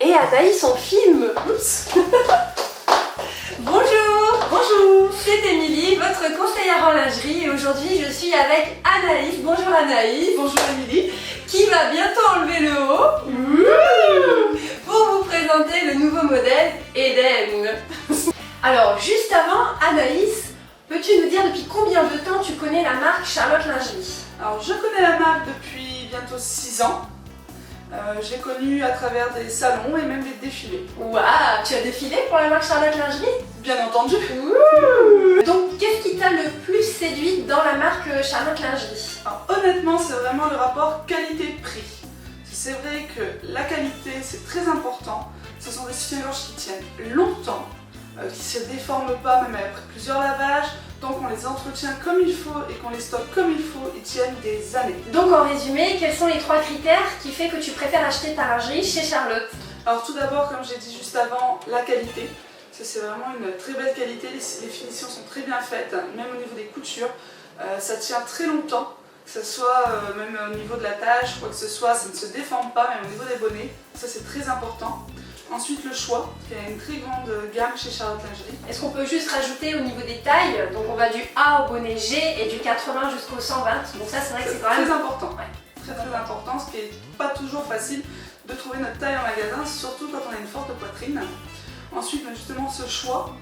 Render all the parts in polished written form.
Et Anaïs en film. Oups. Bonjour. Bonjour. C'est Émilie, votre conseillère en lingerie, et aujourd'hui je suis avec Anaïs. Bonjour Anaïs. Bonjour Émilie. Qui va bientôt enlever le haut pour vous présenter le nouveau modèle Eden. Alors juste avant, Anaïs, peux-tu nous dire depuis combien de temps tu connais la marque Charlotte Lingerie? Alors je connais la marque depuis bientôt 6 ans. Je l'ai connue à travers des salons et même des défilés. Waouh, tu as défilé pour la marque Charlotte Lingerie? Bien entendu. Donc qu'est-ce qui t'a le plus séduit dans la marque Charlotte Lingerie? Alors honnêtement, c'est vraiment le rapport qualité-prix. C'est vrai que la qualité c'est très important. Ce sont des soutiens-gorge qui tiennent longtemps, qui ne se déforment pas même après plusieurs lavages. Donc on les entretient comme il faut et qu'on les stocke comme il faut, ils tiennent des années. Donc en résumé, quels sont les 3 critères qui fait que tu préfères acheter ta lingerie chez Charlotte? Alors tout d'abord, comme j'ai dit juste avant, la qualité. C'est vraiment une très belle qualité, les finitions sont très bien faites, même au niveau des coutures. Ça tient très longtemps, que ce soit même au niveau de la tache, quoi que ce soit, ça ne se déforme pas, même au niveau des bonnets. Ça c'est très important. Ensuite le choix, il y a une très grande gamme chez Charlotte Lingerie. Est-ce qu'on peut juste rajouter au niveau des tailles? Donc on va du A au bonnet G et du 80 jusqu'au 120. Donc ça c'est vrai que c'est quand même très important. Ouais. Très important, ce qui n'est pas toujours facile de trouver notre taille en magasin, surtout quand on a une forte poitrine. Ensuite justement ce choix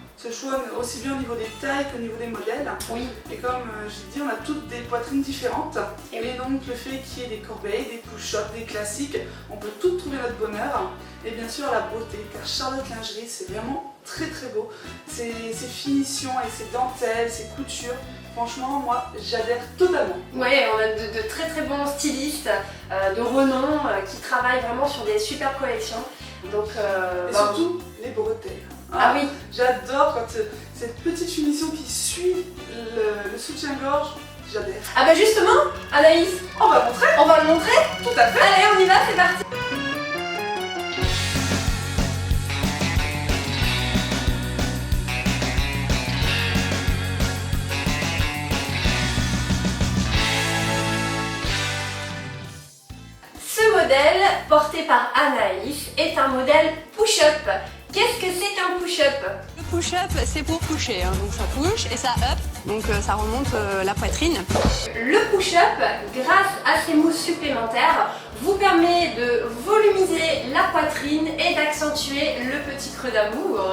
aussi bien au niveau des tailles qu'au niveau des modèles. Oui. Et comme j'ai dit, on a toutes des poitrines différentes. Et donc le fait qu'il y ait des corbeilles, des push-ups, des classiques, on peut toutes trouver notre bonheur. Et bien sûr la beauté, car Charlotte Lingerie c'est vraiment très beau. Ses finitions et ses dentelles, ses coutures, franchement moi j'adhère totalement. Ouais, on a de très bons stylistes de renom qui travaillent vraiment sur des super collections. Donc, et surtout les bretelles. Ah oui. J'adore quand cette petite finition qui suit le soutien-gorge, j'adhère. Ah bah justement, Anaïs, On va montrer. on va le montrer. Tout à fait. Allez, on y va, c'est parti. Ce modèle, porté par Anaïs, est un modèle push-up. Qu'est-ce que c'est qu'un push-up? Le push-up, c'est pour pusher, hein. Donc ça push et ça up, donc ça remonte la poitrine. Le push-up, grâce à ses mousses supplémentaires, vous permet de volumiser la poitrine et d'accentuer le petit creux d'amour.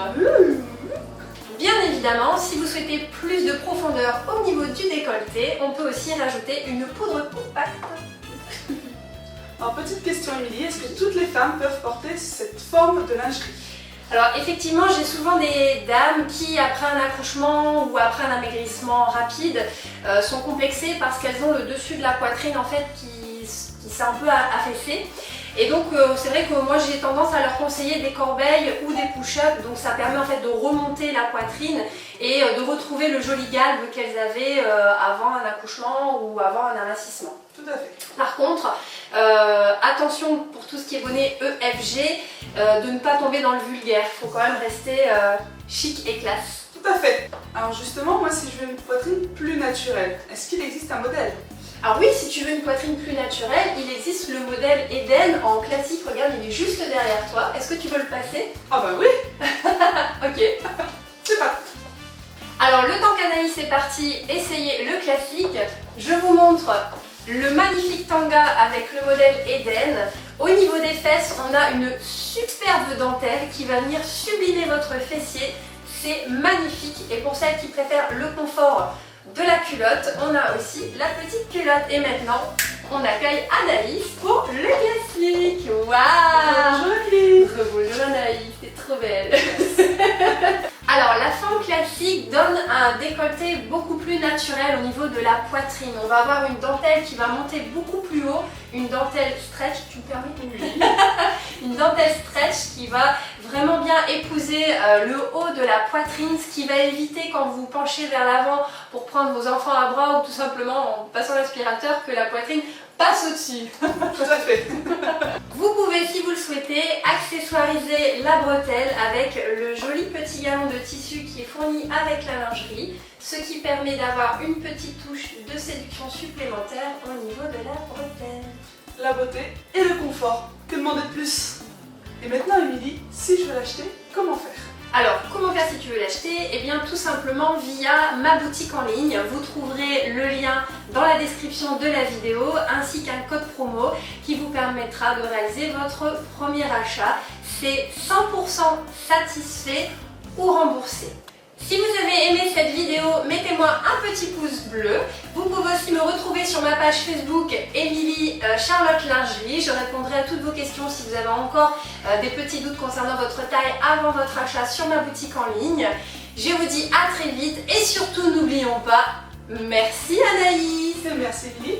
Bien évidemment, si vous souhaitez plus de profondeur au niveau du décolleté, on peut aussi rajouter une poudre compacte. Alors petite question Émilie, est-ce que toutes les femmes peuvent porter cette forme de lingerie? Alors effectivement, j'ai souvent des dames qui, après un accouchement ou après un amaigrissement rapide, sont complexées parce qu'elles ont le dessus de la poitrine en fait qui s'est un peu affaissé. Et donc c'est vrai que moi j'ai tendance à leur conseiller des corbeilles ou des push-ups, donc ça permet en fait de remonter la poitrine et de retrouver le joli galbe qu'elles avaient avant un accouchement ou avant un amincissement. Tout à fait. Par contre, attention pour tout ce qui est bonnet EFG, de ne pas tomber dans le vulgaire. Il faut quand même rester chic et classe. Tout à fait. Alors justement, moi si je veux une poitrine plus naturelle, est-ce qu'il existe un modèle? Alors oui, si tu veux une poitrine plus naturelle, il existe le modèle Eden en classique. Regarde, il est juste derrière toi. Est-ce que tu veux le passer? Ah bah oui. Ok. C'est pas. Alors le temps qu'Anaïs est partie essayer le classique, je vous montre le magnifique tanga avec le modèle Eden. Au niveau des fesses, on a une superbe dentelle qui va venir sublimer votre fessier. C'est magnifique. Et pour celles qui préfèrent le confort de la culotte, on a aussi la petite culotte. Et maintenant, on accueille Anaïs pour le classique. Waouh! Joli. Bonjour Anaïs, t'es trop belle. Alors la forme classique donne un décolleté beaucoup plus naturel au niveau de la poitrine. On va avoir une dentelle qui va monter beaucoup plus haut, une dentelle stretch, tu me permets? Oui. Une dentelle stretch qui va vraiment bien épouser le haut de la poitrine, ce qui va éviter quand vous penchez vers l'avant pour prendre vos enfants à bras ou tout simplement en passant l'aspirateur que la poitrine passe au-dessus. Tout à fait. Vous pouvez, si vous le souhaitez, accessoiriser la bretelle avec le joli petit galon de tissu qui est fourni avec la lingerie, ce qui permet d'avoir une petite touche de séduction supplémentaire au niveau de la bretelle. La beauté et le confort. Que demander de plus? Et maintenant Émilie, si je veux l'acheter, comment faire? Alors, comment faire si tu veux l'acheter? Eh bien, tout simplement via ma boutique en ligne. Vous trouverez le lien dans la description de la vidéo ainsi qu'un code promo qui vous permettra de réaliser votre premier achat. C'est 100% satisfait ou remboursé. Si vous avez aimé cette vidéo, mettez-moi un petit pouce bleu. Vous pouvez aussi me retrouver sur ma page Facebook Émilie Charlotte Lingerie. Je répondrai à toutes vos questions si vous avez encore des petits doutes concernant votre taille avant votre achat sur ma boutique en ligne. Je vous dis à très vite et surtout n'oublions pas, merci Anaïs. Merci Émilie.